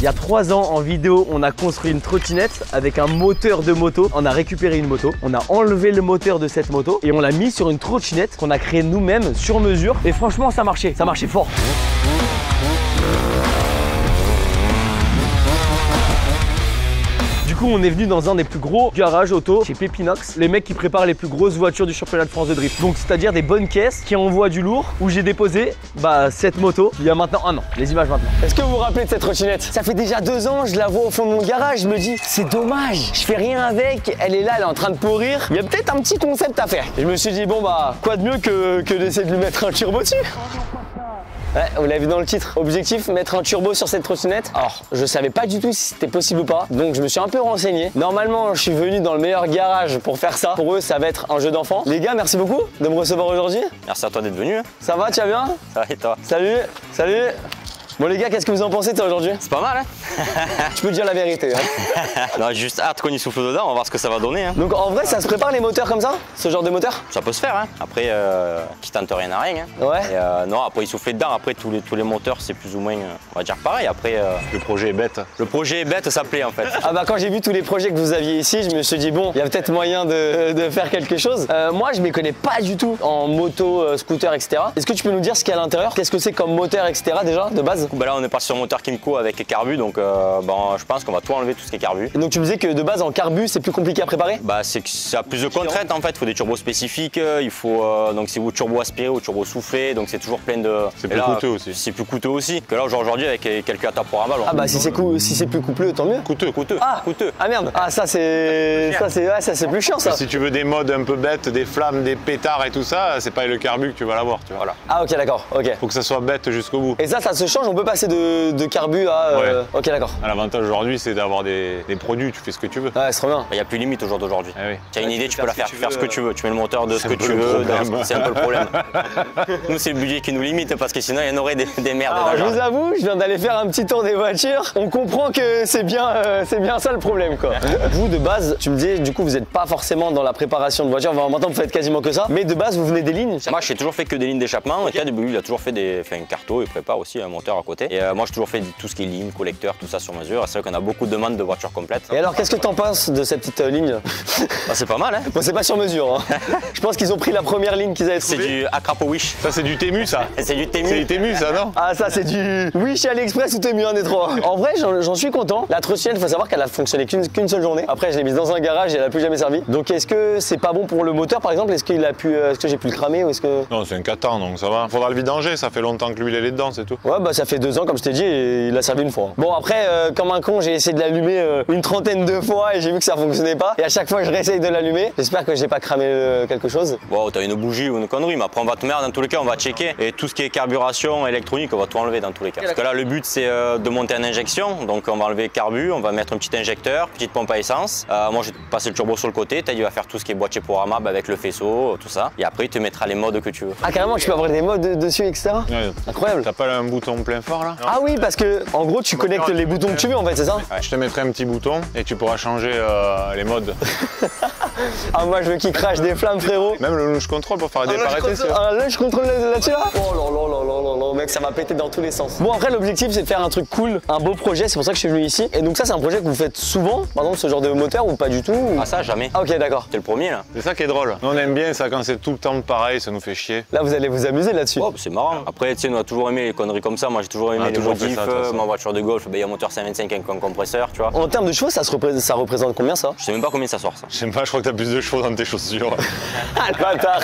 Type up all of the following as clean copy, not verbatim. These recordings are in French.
Il y a 3 ans en vidéo, on a construit une trottinette avec un moteur de moto. On a récupéré une moto, on a enlevé le moteur de cette moto et on l'a mis sur une trottinette qu'on a créée nous-mêmes sur mesure. Et franchement, ça marchait fort. Du coup, on est venu dans un des plus gros garages auto chez Pépinox, les mecs qui préparent les plus grosses voitures du championnat de France de drift. Donc c'est-à-dire des bonnes caisses qui envoient du lourd, où j'ai déposé cette moto il y a maintenant 1 an. Les images maintenant. Est-ce que vous vous rappelez de cette trottinette? Ça fait déjà 2 ans, je la vois au fond de mon garage, je me dis c'est dommage, je fais rien avec, elle est là, elle est en train de pourrir. Il y a peut-être un petit concept à faire. Et je me suis dit bon bah quoi de mieux que d'essayer de lui mettre un turbo dessus. Ouais, vous l'avez vu dans le titre. Objectif, mettre un turbo sur cette trottinette. Alors, je savais pas du tout si c'était possible ou pas, donc je me suis un peu renseigné. Normalement, je suis venu dans le meilleur garage pour faire ça. Pour eux, ça va être un jeu d'enfant. Les gars, merci beaucoup de me recevoir aujourd'hui. Merci à toi d'être venu. Ça va, tu vas bien? Ça va et toi? Salut, salut. Bon les gars, qu'est-ce que vous en pensez de ça aujourd'hui? C'est pas mal hein. Tu peux dire la vérité hein. Non, juste hâte qu'on y souffle dedans, on va voir ce que ça va donner hein. Donc en vrai ça se prépare les moteurs comme ça? Ce genre de moteur? Ça peut se faire hein. Après, qui tente rien à rien hein. Ouais. Et, non, après il souffle dedans, après tous les moteurs c'est plus ou moins, on va dire pareil. Après, le projet est bête. Le projet est bête, ça plaît en fait. Ah bah quand j'ai vu tous les projets que vous aviez ici, je me suis dit bon, il y a peut-être moyen de faire quelque chose. Moi je m'y connais pas du tout en moto, scooter, etc. Est-ce que tu peux nous dire ce qu'il y a à l'intérieur? Qu'est-ce que c'est comme moteur, etc. déjà, de base? Bah là on est parti sur moteur Kymco avec carbu, donc bon, je pense qu'on va tout enlever, tout ce qui est carbu. Et donc tu me disais que de base en carbu c'est plus compliqué à préparer? Bah c'est que ça a plus de contraintes en fait, il faut des turbos spécifiques, il faut donc c'est ou turbo aspiré ou turbo soufflé, donc c'est toujours plein de... C'est plus coûteux aussi. C'est plus coûteux aussi, que là aujourd'hui avec quelques calculateur à balle. Ah bah si c'est plus coûteux tant mieux. Coûteux. Ah coûteux. Ah merde. Ah ça c'est plus chiant ça. Si tu veux des modes un peu bêtes, des flammes, des pétards et tout ça, c'est pas le carbu que tu vas l'avoir, tu vois. Voilà. Ah ok d'accord, ok. Faut que ça soit bête jusqu'au bout. Et ça se change, on peut passer de carbu à... Ouais. Ok d'accord. L'avantage aujourd'hui c'est d'avoir des produits, tu fais ce que tu veux. Ouais c'est trop bien. Il n'y a plus limite au jour d'aujourd'hui. Ah oui. Tu as une idée, tu peux la faire ce que tu veux. Tu mets le moteur de ce que tu le veux, problème. c'est un peu le problème. Nous c'est le budget qui nous limite parce que sinon il y en aurait des merdes. Alors je vous avoue, je viens d'aller faire un petit tour des voitures. On comprend que c'est bien ça le problème quoi. Vous de base, tu me disais du coup vous n'êtes pas forcément dans la préparation de voiture. Maintenant vous faites quasiment que ça. Mais de base vous venez des lignes. Moi j'ai toujours fait que des lignes d'échappement. Et début il a toujours fait un carto, il prépare aussi un moteur à côté. Et moi j'ai toujours fait tout ce qui est ligne, collecteur, tout ça sur mesure. C'est vrai qu'on a beaucoup de demandes de voitures complètes. Et alors qu'est-ce que t'en penses de cette petite ligne? Bah, c'est pas mal hein. Bon c'est pas sur mesure hein. Je pense qu'ils ont pris la première ligne qu'ils avaient C'est trouvée. du Acrapo Wish. Ça c'est du Temu ça. C'est du Temu. C'est du Temu ça non? Ah ça c'est du Wish AliExpress ou Temu, un des trois. En vrai j'en suis content. La trottinette, il faut savoir qu'elle a fonctionné qu'une seule journée. Après je l'ai mise dans un garage et elle a plus jamais servi. Donc est-ce que c'est pas bon pour le moteur par exemple? Est-ce que j'ai pu le cramer ou est-ce que... Non c'est un 4 ans donc ça va. Faudra le vidanger, ça fait longtemps que l'huile elle est dedans, c'est tout. Ouais bah ça fait 2 ans comme je t'ai dit et il a servi une fois. Bon après comme un con j'ai essayé de l'allumer une trentaine de fois et j'ai vu que ça fonctionnait pas. Et à chaque fois je réessaye de l'allumer. J'espère que j'ai pas cramé quelque chose. Bon t'as une bougie ou une connerie mais après on va te mettre dans tous les cas, on va checker. Et tout ce qui est carburation, électronique, on va tout enlever dans tous les cas. Parce que là le but c'est de monter en injection. Donc on va enlever le carbu, on va mettre un petit injecteur, petite pompe à essence. Moi je vais passer le turbo sur le côté, Ted il va faire tout ce qui est boîtier programmable avec le faisceau, tout ça. Et après il te mettra les modes que tu veux. Ah carrément tu peux avoir des modes dessus etc. Ouais. Incroyable. T'as pas un bouton plein fort là? Ah oui parce que en gros tu connectes les boutons que tu veux en fait c'est ça? Ouais. Je te mettrai un petit bouton et tu pourras changer les modes. Ah moi je veux qu'il crache des flammes frérot. Même le launch control pour faire des arrêtés. Là je contrôle là-dessus là. Oh là mec ça va péter dans tous les sens. Bon après l'objectif c'est de faire un truc cool, un beau projet, c'est pour ça que je suis venu ici. Et donc ça c'est un projet que vous faites souvent, par exemple ce genre de moteur ou pas du tout ou... Ah ça jamais. Ah ok d'accord. T'es le premier là. C'est ça qui est drôle. Nous on aime bien ça quand c'est tout le temps pareil, ça nous fait chier. Là vous allez vous amuser là-dessus. Oh, c'est marrant. Après tu sais, on a toujours aimé les conneries comme ça. Moi j'ai toujours aimé les modifs. Ma voiture de golf, il y a un moteur 125 avec un compresseur, tu vois. En termes de chevaux ça représente combien ça? Je sais même pas combien ça sort ça. Je sais pas, je crois que t'as plus de chevaux dans tes chaussures. Ah le bâtard.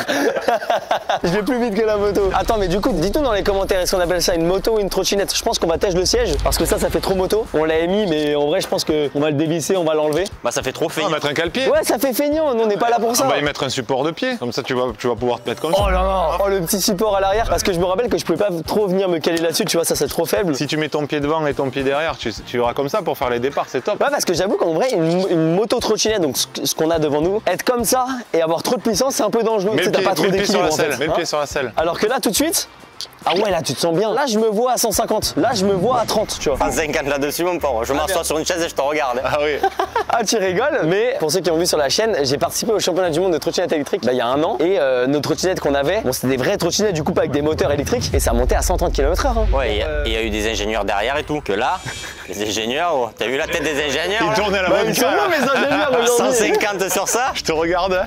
Je vais plus vite que la moto. Attends mais du coup dites-nous dans les commentaires, est-ce qu'on appelle ça une moto ou une trottinette? Je pense qu'on va tèche le siège parce que ça fait trop moto. On l'a émis mais en vrai je pense qu'on va le dévisser, on va l'enlever. Bah ça fait trop On feignant. va mettre un cale-pied. Ouais ça fait feignant, nous on n'est pas là pour ça. On va y mettre un support de pied, comme ça tu vas pouvoir te mettre comme ça. Oh là là. Oh le petit support à l'arrière parce que je me rappelle que je pouvais pas trop venir me caler là-dessus, tu vois ça c'est trop faible. Si tu mets ton pied devant et ton pied derrière, tu auras comme ça pour faire les départs, c'est top. Ouais parce que j'avoue qu'en vrai une moto trottinette, donc ce qu'on a devant nous, être comme ça et avoir trop de puissance c'est un peu dangereux. Mets le T'as pas trop pied sur d'équilibre la en fait. selle, mets le pied sur la selle. Alors que là tout de suite, Ah ouais, là tu te sens bien. Là je me vois à 150. Là je me vois à 30, tu vois. 150 là-dessus, mon pauvre. Je m'assois sur une chaise et je te regarde. Ah oui. Ah, tu rigoles. Mais pour ceux qui ont vu sur la chaîne, j'ai participé au championnat du monde de trottinette électrique il y a un an. Et nos trottinettes qu'on avait, bon, c'était des vraies trottinettes du coup avec des moteurs électriques. Et ça montait à 130 km/h. Hein. Ouais, il y a eu des ingénieurs derrière et tout. Que là, les ingénieurs, oh, t'as vu la tête des ingénieurs Il là tournait la Bah, bonne ils sont bons, mes ingénieurs aujourd'hui. 150 sur ça. Je te regarde.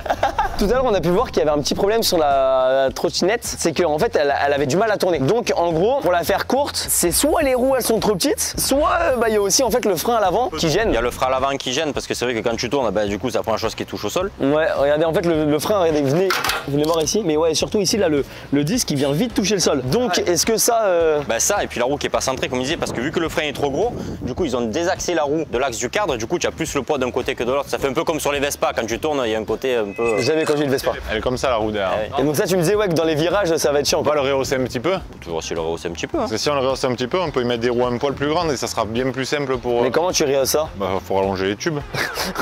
Tout à l'heure, on a pu voir qu'il y avait un petit problème sur la trottinette, c'est qu'en fait, elle avait du mal à tourner. Donc, en gros, pour la faire courte, c'est soit les roues elles sont trop petites, soit il y a aussi en fait le frein à l'avant qui gêne. Il y a le frein à l'avant qui gêne parce que c'est vrai que quand tu tournes, bah, du coup, c'est la première chose qui touche au sol. Ouais, regardez, en fait, le frein, regardez, venez voir ici. Mais ouais, surtout ici, là, le disque, il vient vite toucher le sol. Donc, est-ce que ça. Bah ça, et puis la roue qui est pas centrée, comme je disais, parce que vu que le frein est trop gros, du coup, ils ont désaxé la roue de l'axe du cadre. Du coup, tu as plus le poids d'un côté que de l'autre. Ça fait un peu comme sur les Vespa, quand tu tournes, il y a un côté un peu. Jamais quand j'ai le Vespa. Elle est comme ça la roue derrière. Ouais. Et donc, ça, tu me disais, ouais, que dans les virages, ça va être chiant. On va le rehausser un petit peu. Faut toujours aussi le rehausser un petit peu. Hein. Parce que si on le rehausse un petit peu, on peut y mettre des roues un poil plus grandes et ça sera bien plus simple pour. Mais comment tu rehausses ça? Bah, faut rallonger les tubes.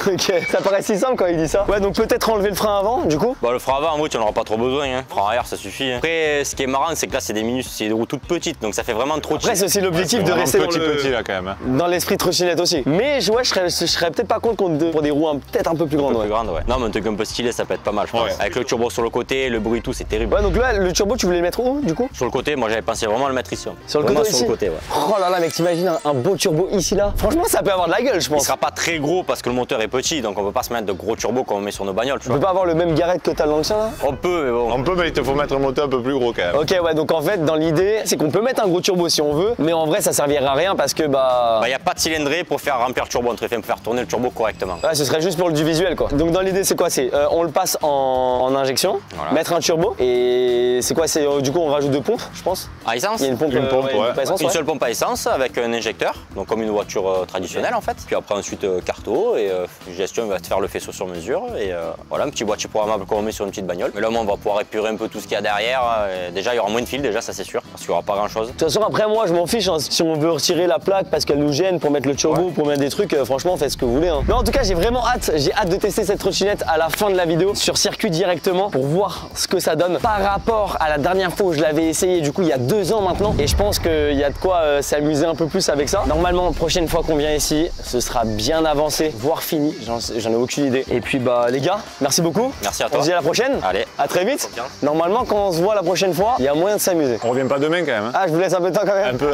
Ok, ça paraît si simple quand il dit ça. Ouais, donc peut-être enlever le frein avant, du coup. Bah, le frein avant, en vrai, tu n'en auras pas trop besoin. Hein. Le frein arrière, ça suffit. Hein. Après, ce qui est marrant, c'est que là, c'est des roues toutes petites, donc ça fait vraiment trop Après, cheap. c'est aussi l'objectif de Vraiment rester petit là quand même. Hein. dans l'esprit trottinette aussi. Mais ouais, je serais peut-être pas contre pour des roues peut-être un peu plus Un grandes. peu Ouais. plus grande, ouais. Non, mais un truc un peu stylé, ça peut être pas mal, je pense. Ouais. Avec le turbo sur le côté, le bruit et tout, c'est terrible. Ouais, donc là, le turbo, tu voulais le mettre où, du coup? Sur le côté, moi, j'avais pensé vraiment à le mettre ici. Hein. Sur le Vraiment côté sur ici. le côté, ouais. Oh là là, mec, t'imagines un beau turbo ici, là? Franchement, ça peut avoir de la gueule, je Il pense. sera pas très gros parce que le moteur est petit, donc on peut pas se mettre de gros turbos comme on met sur nos bagnoles, tu On vois. peut pas avoir le même garrette que t'as dans l'ancien, là? On peut, mais bon. On peut, mais il te faut mettre un moteur un peu plus gros quand même. Ok, ouais, donc en fait, dans l'idée, c'est qu'on peut mettre un gros turbo si on veut, mais en vrai, ça servira à rien parce que Bah, y a pas de cylindrée pour faire remplir le turbo, entre fait, pour faire tourner le turbo correctement. Ouais, ce serait juste pour du visuel, quoi. Donc dans l'idée, c'est quoi? C'est on le passe en injection, Voilà. mettre un turbo, et c'est quoi? C'est du coup, on rajoute deux pompes, je pense. À essence, Il y a une pompe, Une pompe, ouais. à essence, une ouais. seule pompe à essence avec un injecteur, donc comme une voiture traditionnelle en fait. Puis après ensuite carto et gestion va te faire le faisceau sur mesure et voilà un petit boîtier programmable qu'on met sur une petite bagnole. Mais là on va pouvoir épurer un peu tout ce qu'il y a derrière. Et déjà il y aura moins de fil déjà ça c'est sûr parce qu'il n'y aura pas grand chose. De toute façon, après, moi, je m'en fiche. Hein. Si on veut retirer la plaque parce qu'elle nous gêne pour mettre le turbo, pour mettre des trucs, franchement, faites ce que vous voulez. Hein. Mais en tout cas, j'ai vraiment hâte. J'ai hâte de tester cette trottinette à la fin de la vidéo sur circuit directement pour voir ce que ça donne par rapport à la dernière fois où je l'avais essayé, du coup, il y a 2 ans maintenant. Et je pense qu'il y a de quoi s'amuser un peu plus avec ça. Normalement, prochaine fois qu'on vient ici, ce sera bien avancé, voire fini. J'en ai aucune idée. Et puis, bah, les gars, merci beaucoup. Merci à On toi. se dit à la prochaine. Allez. À très vite. Confiance. Normalement, quand on se voit la prochaine fois, il y a moyen de s'amuser. On revient pas demain quand même. Hein. Ah, je vous laisse un peu de temps quand même. Un peu.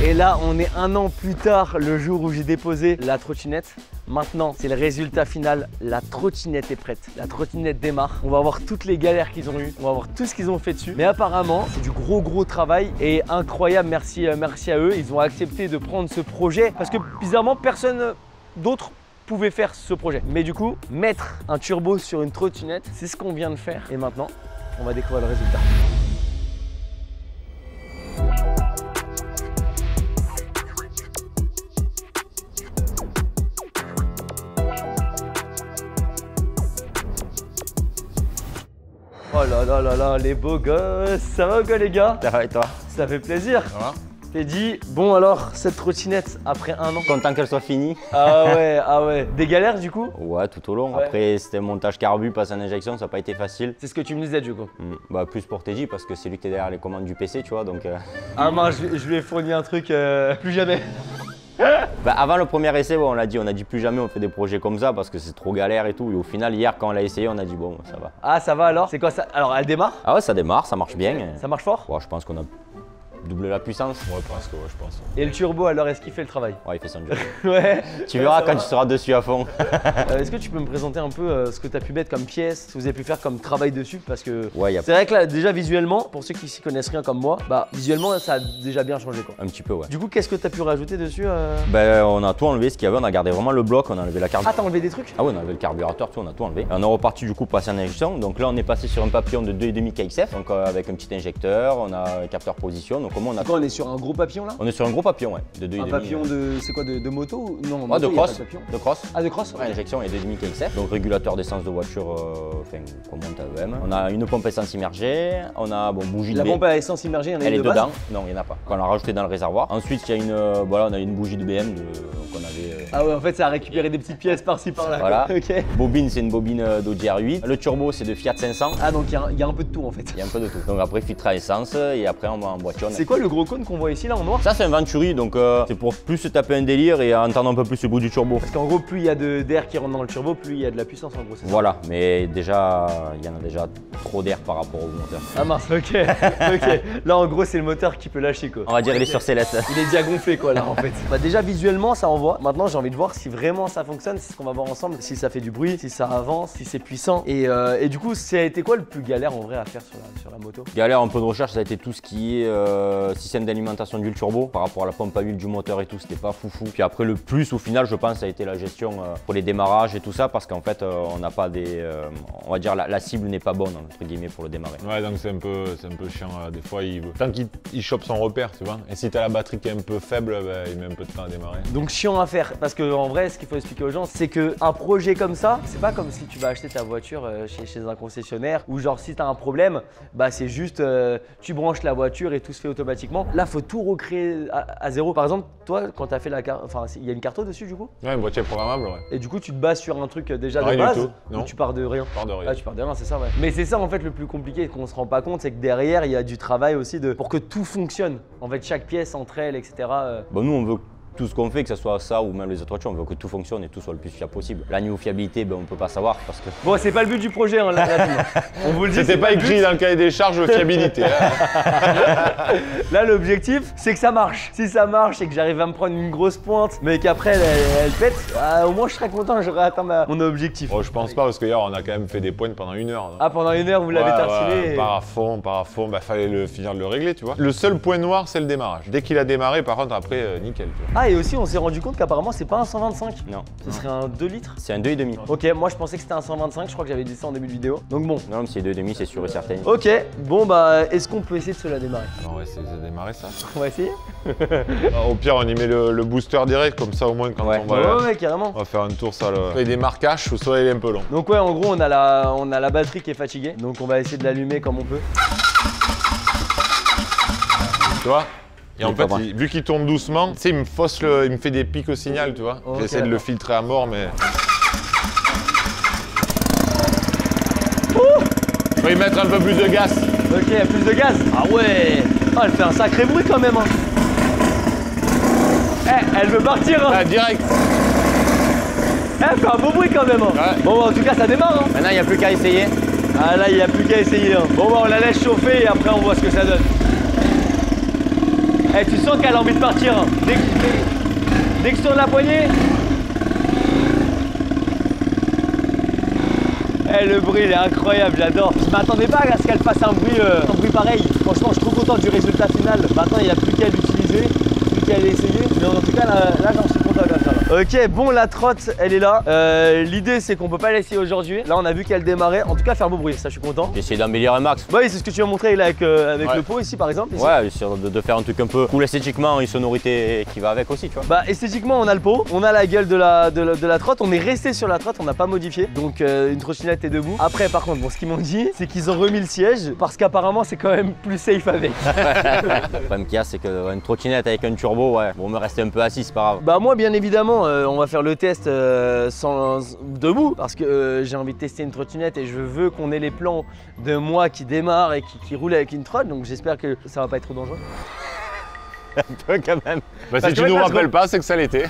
Et là, on est 1 an plus tard, le jour où j'ai déposé la trottinette. Maintenant, c'est le résultat final. La trottinette est prête. La trottinette démarre. On va voir toutes les galères qu'ils ont eues. On va voir tout ce qu'ils ont fait dessus. Mais apparemment, c'est du gros travail et incroyable. Merci à eux. Ils ont accepté de prendre ce projet parce que bizarrement, personne d'autre pouvait faire ce projet. Mais du coup, mettre un turbo sur une trottinette, c'est ce qu'on vient de faire. Et maintenant, on va découvrir le résultat. Oh là là là là, les beaux gosses. Ça va ou quoi les gars? Ça va et toi? Ça fait plaisir. Ça va? T'es dit, bon alors, cette trottinette après 1 an. Content qu'elle soit finie. Ah ouais. Des galères du coup? Ouais, tout au long. Ouais. Après, c'était un montage carbu, passe en injection, ça n'a pas été facile. C'est ce que tu me disais du coup. Bah, plus pour TJ parce que c'est lui qui est derrière les commandes du PC, tu vois. Donc, Ah mince, je lui ai fourni un truc plus jamais. Bah, avant le premier essai, ouais, on a dit plus jamais on fait des projets comme ça parce que c'est trop galère et tout. Et au final, hier, quand on l'a essayé, on a dit bon, ça va. Ah ça va alors? C'est quoi ça? Alors elle démarre? Ah ouais, ça démarre, ça marche bien. Ça marche fort? Ouais, je pense qu'on a doublé la puissance. Ouais, presque, ouais, je pense. Et le turbo alors, est-ce qu'il fait le travail? Ouais, il fait son job. Ouais. Tu verras quand tu seras dessus à fond. Est-ce que tu peux me présenter un peu ce que tu as pu mettre comme pièce, ce que vous avez pu faire comme travail dessus? Parce que Ouais, y a c'est vrai que là déjà visuellement, pour ceux qui s'y connaissent rien comme moi, bah visuellement ça a déjà bien changé quoi. un petit peu, ouais. Du coup, qu'est-ce que tu as pu rajouter dessus? Ben, on a tout enlevé ce qu'il y avait, on a gardé vraiment le bloc, on a enlevé la Ah, carbure. t'as enlevé des trucs? Ah ouais, on a enlevé le carburateur, tout, on a tout enlevé. Et on est reparti du coup passer en injection. Donc là, on est passé sur un papillon de 2,5 KXF, donc avec un petit injecteur, on a un capteur position. Donc comment on a Quand on est sur un gros papillon là? On est sur un gros papillon, ouais, de 2,5. Un papillon de. C'est quoi de moto ou... Non, Ouais, moto, de il y a pas cross. papillon. De cross. Ah, de cross? Ouais, injection et 2,5 KXF. Donc régulateur d'essence de voiture, enfin, qu'on monte à EM. On a une pompe essence immergée, on a bon, bougie La de pompe à essence immergée, il y en a Elle une est de base. dedans. Non, il n'y en a pas. On l'a rajouté dans le réservoir. Ensuite, il y a une, voilà, on a une bougie de BM qu'on avait. Ah ouais, en fait, ça a récupéré des petites pièces par-ci par-là. Voilà. Ok. Bobine, c'est une bobine d'Audi R8. Le turbo, c'est de Fiat 500. Ah, donc il y a un peu de tout en fait. Il y a un peu de tout. Donc après, filtre à essence et après, on va en voiture. C'est quoi le gros cône qu'on voit ici là en noir? Ça, c'est un Venturi, donc c'est pour plus se taper un délire et entendre un peu plus le bruit du turbo. Parce qu'en gros, plus il y a d'air qui rentre dans le turbo, plus il y a de la puissance en gros. C'est ça? Voilà, mais déjà, il y en a déjà trop d'air par rapport au moteur. Ah mince, ok. Ok. Là en gros, c'est le moteur qui peut lâcher quoi. On va dire, il est sur sellette. Il est déjà gonflé quoi là en fait. Bah déjà visuellement ça envoie. Maintenant j'ai envie de voir si vraiment ça fonctionne, c'est ce qu'on va voir ensemble, si ça fait du bruit, si ça avance, si c'est puissant. Et du coup ça a été quoi le plus galère en vrai à faire sur la moto? Galère un peu de recherche, ça a été tout ce qui est système d'alimentation d'huile turbo par rapport à la pompe à huile du moteur et tout, c'était pas foufou. Puis après le plus au final je pense ça a été la gestion pour les démarrages et tout ça parce qu'en fait on n'a pas des... on va dire la cible n'est pas bonne entre guillemets pour le démarrer. Ouais, donc c'est un peu chiant. Des fois, tant qu'il chope son repère, tu vois. Et si t'as la batterie qui est un peu faible, bah, il met un peu de temps à démarrer. Donc chiant à faire parce que en vrai ce qu'il faut expliquer aux gens c'est que un projet comme ça c'est pas comme si tu vas acheter ta voiture chez un concessionnaire où genre si t'as un problème bah c'est juste tu branches la voiture et tout se fait automatiquement. Là faut tout recréer à zéro. Par exemple toi quand t'as fait la carte, enfin il y a une carte dessus du coup? Ouais, une voiture programmable, ouais. Et du coup tu te bases sur un truc déjà Rien de du base tout, non. ou tu pars de rien? Part de rien. Ah tu pars de rien c'est ça ouais. Mais c'est ça en fait le plus compliqué qu'on se rend pas compte c'est que derrière il y a du travail aussi pour que tout fonctionne. En fait chaque pièce entre elles etc. Bon, nous on veut tout ce qu'on fait, que ce soit ça ou même les autres voitures, on veut que tout fonctionne et tout soit le plus fiable possible. La niveau fiabilité, ben, on peut pas savoir parce que... Bon c'est pas le but du projet hein, là, on vous le dit. C'était pas écrit dans le cahier des charges fiabilité. Là l'objectif c'est que ça marche. Si ça marche et que j'arrive à me prendre une grosse pointe mais qu'après elle pète, au moins je serais content, j'aurais atteint mon objectif. Bon, je pense pas parce que hier on a quand même fait des pointes pendant 1 heure. Non. Ah pendant 1 heure vous l'avez tartiné ouais, Par à fond, bah fallait finir de le régler tu vois. Le seul point noir c'est le démarrage. Dès qu'il a démarré par contre après nickel tu vois. Ah et aussi on s'est rendu compte qu'apparemment c'est pas un 125. Non. Ce serait un 2 litres. C'est un 2,5. Ok moi je pensais que c'était un 125, je crois que j'avais dit ça en début de vidéo. Donc bon. Non, mais c'est 2,5, c'est sûr et certain. Ok, bon bah est-ce qu'on peut essayer de se la démarrer? On va essayer de démarrer ça. On va essayer. Au pire on y met le booster direct comme ça au moins quand on va Ouais carrément. on va faire un tour ça là. Il y a des marquages ou soit il est un peu long. Donc ouais en gros on a la batterie qui est fatiguée. Donc on va essayer de l'allumer comme on peut. Tu vois? Et en fait, vu qu'il tourne doucement, tu sais, il me fait des pics au signal, tu vois. Okay, j'essaie de le filtrer à mort, mais... Il faut y mettre un peu plus de gaz. Ok, il y a plus de gaz. Ah ouais. Oh, elle fait un sacré bruit quand même. Hein. Elle veut partir. Hein. Ah, direct. Elle fait un beau bruit quand même. Hein. Ouais. Bon, en tout cas, ça démarre. Hein. Maintenant, il n'y a plus qu'à essayer. Ah là, il n'y a plus qu'à essayer. Hein. Bon, bah, on la laisse chauffer et après, on voit ce que ça donne. Tu sens qu'elle a envie de partir. Hein. Dès que je tourne la poignée. Le bruit il est incroyable, j'adore. Je m'attendais pas à ce qu'elle fasse un bruit pareil. Franchement, je suis trop content du résultat final. Maintenant, il n'y a plus qu'à l'utiliser, plus qu'à l'essayer. Mais en tout cas, là j'en suis content comme ça. Ok, bon, la trotte, elle est là. L'idée, c'est qu'on peut pas l'essayer aujourd'hui. Là, on a vu qu'elle démarrait. En tout cas, faire un beau bruit, ça, je suis content. J'ai essayé d'embellir un max. Oui, c'est ce que tu as montré là, avec le pot ici, par exemple. Ici. Ouais, de faire un truc un peu cool esthétiquement et sonorité qui va avec aussi, tu vois. Bah, esthétiquement, on a le pot, on a la gueule de la trotte. On est resté sur la trotte, on n'a pas modifié. Donc, une trottinette est debout. Après, par contre, bon, ce qu'ils m'ont dit, c'est qu'ils ont remis le siège parce qu'apparemment, c'est quand même plus safe avec. Le problème qu'il y a, c'est qu'une trottinette avec un turbo, ouais, bon, on me rester un peu assis, c'est pas grave. Bah, moi, bien évidemment, on va faire le test debout parce que j'ai envie de tester une trottinette et je veux qu'on ait les plans de moi qui démarre et qui roule avec une trotte. Donc, j'espère que ça va pas être trop dangereux. Un peu quand même. Bah, si tu nous rappelles pas, c'est que ça l'était.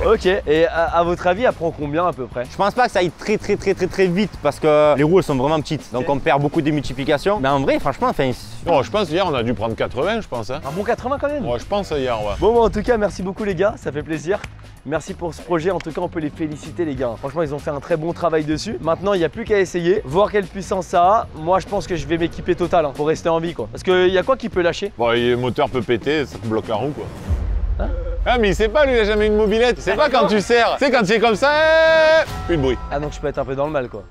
Ok, et à votre avis, elle prend combien à peu près? Je pense pas que ça aille très vite parce que les roues elles sont vraiment petites. Donc on perd beaucoup de multiplications. Mais en vrai, franchement, enfin. Bon, je pense hier on a dû prendre 80, je pense. Hein. Un bon 80 quand même? Ouais, je pense hier, ouais. Bon, en tout cas, merci beaucoup les gars, ça fait plaisir. Merci pour ce projet, en tout cas on peut les féliciter les gars. Franchement ils ont fait un très bon travail dessus. Maintenant il n'y a plus qu'à essayer, voir quelle puissance ça a. Moi je pense que je vais m'équiper total pour rester en vie quoi. Parce qu'il y a quoi qui peut lâcher? Bon, le moteur peut péter, ça te bloque la roue quoi. Hein? Ah mais il sait pas, lui il a jamais eu une mobilette. C'est pas quand tu serres. Tu sais quand tu es comme ça, plus de bruit. Ah donc je peux être un peu dans le mal quoi.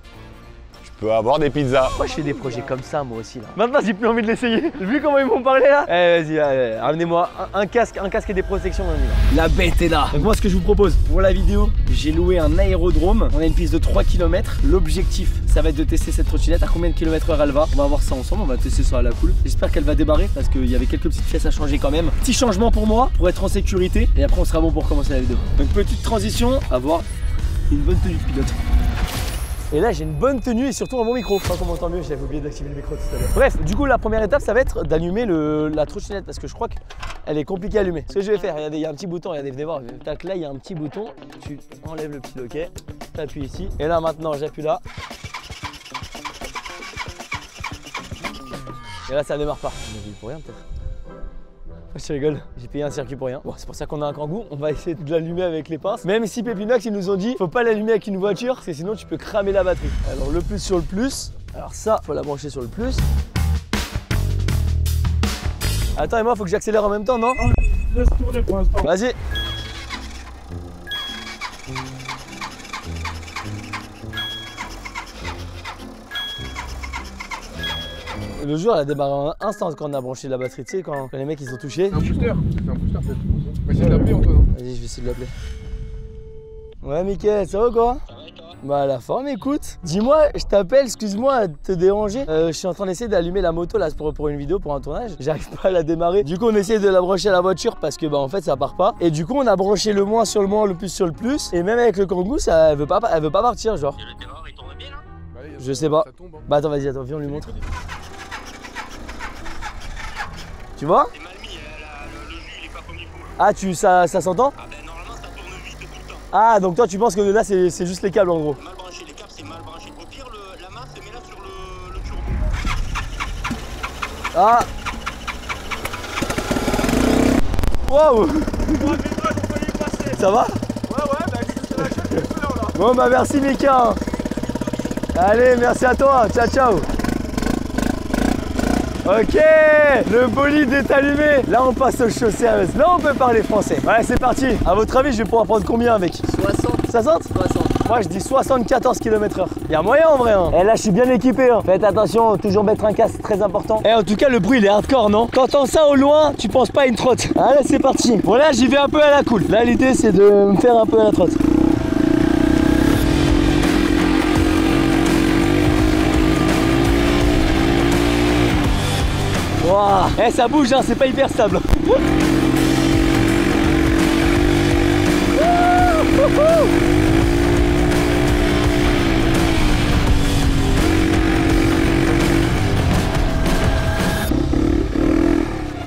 peux avoir des pizzas. Pourquoi je fais des projets comme ça moi aussi là? Maintenant j'ai plus envie de l'essayer. Vu comment ils m'ont parlé là. Vas-y, ramenez-moi un casque et des protections. La bête est là. Donc moi ce que je vous propose pour la vidéo, j'ai loué un aérodrome. On a une piste de 3 km. L'objectif ça va être de tester cette trottinette. À combien de kilomètres/heure elle va? On va voir ça ensemble, on va tester ça à la cool. J'espère qu'elle va démarrer parce qu'il y avait quelques petites pièces à changer quand même. Petit changement pour moi, pour être en sécurité. Et après on sera bon pour commencer la vidéo. Donc petite transition, avoir une bonne tenue de pilote. Et là j'ai une bonne tenue et surtout un bon micro. Enfin, qu'on m'entend mieux, j'avais oublié d'activer le micro tout à l'heure. Bref, du coup la première étape ça va être d'allumer la trottinette parce que je crois qu'elle est compliquée à allumer. Ce que je vais faire, regardez, il y a un petit bouton, regardez, venez voir. Tac, là il y a un petit bouton, tu enlèves le petit loquet, tu appuies ici. Et là maintenant j'appuie là. Et là ça démarre pas. On a pour rien peut-être. Je rigole, j'ai payé un circuit pour rien. Bon, c'est pour ça qu'on a un Kangoo. On va essayer de l'allumer avec les pinces. Même si Pépinox, ils nous ont dit, faut pas l'allumer avec une voiture, parce que sinon tu peux cramer la batterie. Alors le plus sur le plus. Alors ça, faut la brancher sur le plus. Attends, et moi, faut que j'accélère en même temps, non? Laisse tourner pour l'instant. Vas-y. Le jour, elle a démarré en instant quand on a branché la batterie, tu sais, quand les mecs ils ont touché. C'est un booster, c'est un booster peut-être. On va essayer de l'appeler Antoine. Vas-y, je vais essayer de l'appeler. Ouais, Mickaël, ça va ou quoi? Ça va et toi? Bah, la forme, écoute. Dis-moi, je t'appelle, excuse-moi de te déranger. Je suis en train d'essayer d'allumer la moto là pour une vidéo, pour un tournage. J'arrive pas à la démarrer. Du coup, on essaie de la brancher à la voiture parce que, bah, en fait, ça part pas. Et du coup, on a branché le moins sur le moins, le plus sur le plus. Et même avec le Kangoo, elle veut pas partir, genre. Et le démarre, il tourne bien là? Bah, Je sais pas. Ça tombe, hein. Bah, attends, vas-y, attends, viens, on lui montre. Tu vois? C'est mal mis, le jus il est pas comme il faut. Ah, ça s'entend? Ah ben normalement ça tourne vite tout le temps. Ah, donc toi, tu penses que là, c'est juste les câbles en gros. Mal branché, les câbles c'est mal branché. Au pire, la masse se met là sur le turbo. Ah! Waouh! Ça va? Bon bah merci Mika. Allez, merci à toi, ciao ciao. Ok, le bolide est allumé. Là on passe aux choses sérieuses. Là on peut parler français. Ouais, c'est parti. À votre avis, je vais pouvoir prendre combien avec? 60. 60? 60. Moi je dis 74 km/h. Il y a moyen en vrai hein. Et là je suis bien équipé hein. Faites attention, toujours mettre un casque, c'est très important. Et en tout cas le bruit il est hardcore, non? T'entends ça au loin, tu penses pas à une trotte. Allez c'est parti. Bon là j'y vais un peu à la cool. Là l'idée c'est de me faire un peu à la trotte. Wow. Eh ça bouge hein, c'est pas hyper stable.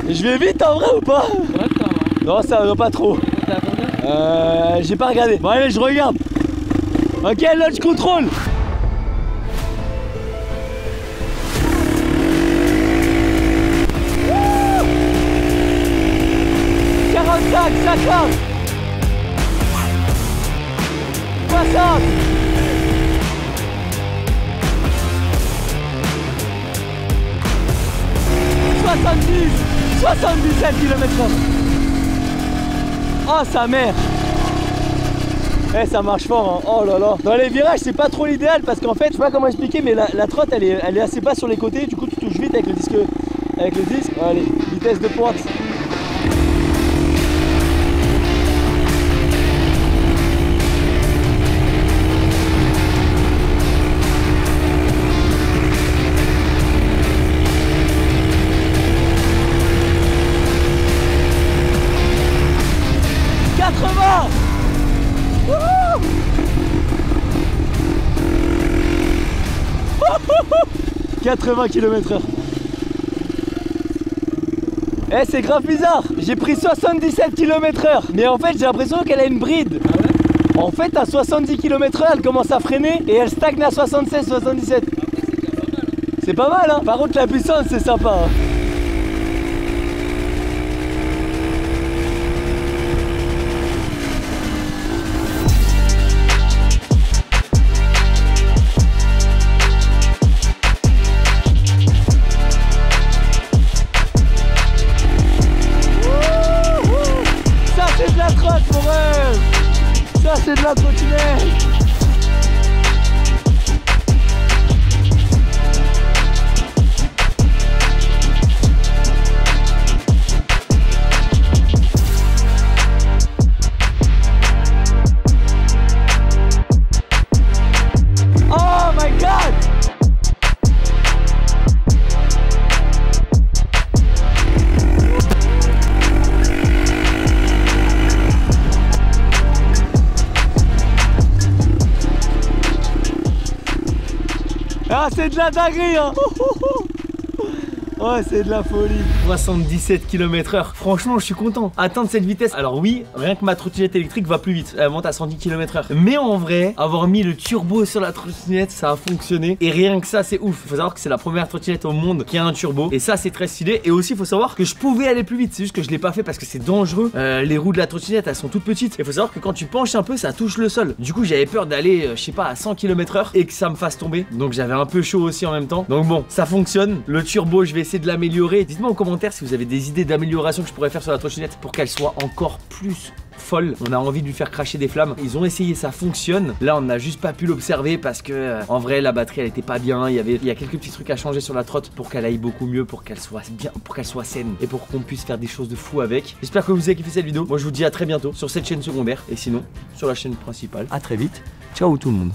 Je vais vite en vrai ou pas? Non ça va pas trop. J'ai pas regardé. Bon allez je regarde. Ok launch control. Ça claque 60 70 77 km/h. Oh sa mère. Eh ça marche fort hein. Oh là là. Dans les virages c'est pas trop l'idéal parce qu'en fait je sais pas comment expliquer mais la trotte elle est assez basse sur les côtés. Du coup tu touches vite avec le disque. Allez, vitesse de pointe. Wouhou 80 km/h. Eh c'est grave bizarre. J'ai pris 77 km/h. Mais en fait j'ai l'impression qu'elle a une bride. En fait à 70 km/h elle commence à freiner et elle stagne à 76-77. C'est pas mal hein. Par contre la puissance c'est sympa hein. C'est de la trottinette. Ah, c'est de la dinguerie, hein. Ouais, c'est de la folie. 77 km/h. Franchement, je suis content. Atteindre cette vitesse. Alors oui, rien que ma trottinette électrique va plus vite. Elle monte à 110 km/h. Mais en vrai, avoir mis le turbo sur la trottinette, ça a fonctionné. Et rien que ça, c'est ouf. Faut savoir que c'est la première trottinette au monde qui a un turbo. Et ça, c'est très stylé. Et aussi, faut savoir que je pouvais aller plus vite. C'est juste que je l'ai pas fait parce que c'est dangereux. Les roues de la trottinette, elles sont toutes petites. Et faut savoir que quand tu penches un peu, ça touche le sol. Du coup, j'avais peur d'aller, je sais pas, à 100 km/h et que ça me fasse tomber. Donc j'avais un peu chaud aussi en même temps. Donc bon, ça fonctionne. Le turbo, je vais essayer de l'améliorer. Dites-moi en commentaire si vous avez des idées d'amélioration que je pourrais faire sur la trottinette pour qu'elle soit encore plus folle. On a envie de lui faire cracher des flammes. Ils ont essayé, ça fonctionne. Là, on n'a juste pas pu l'observer parce que en vrai, la batterie, elle était pas bien. Il y a quelques petits trucs à changer sur la trotte pour qu'elle aille beaucoup mieux, pour qu'elle soit bien, pour qu'elle soit saine et pour qu'on puisse faire des choses de fou avec. J'espère que vous avez kiffé cette vidéo. Moi, je vous dis à très bientôt sur cette chaîne secondaire et sinon sur la chaîne principale. À très vite. Ciao tout le monde.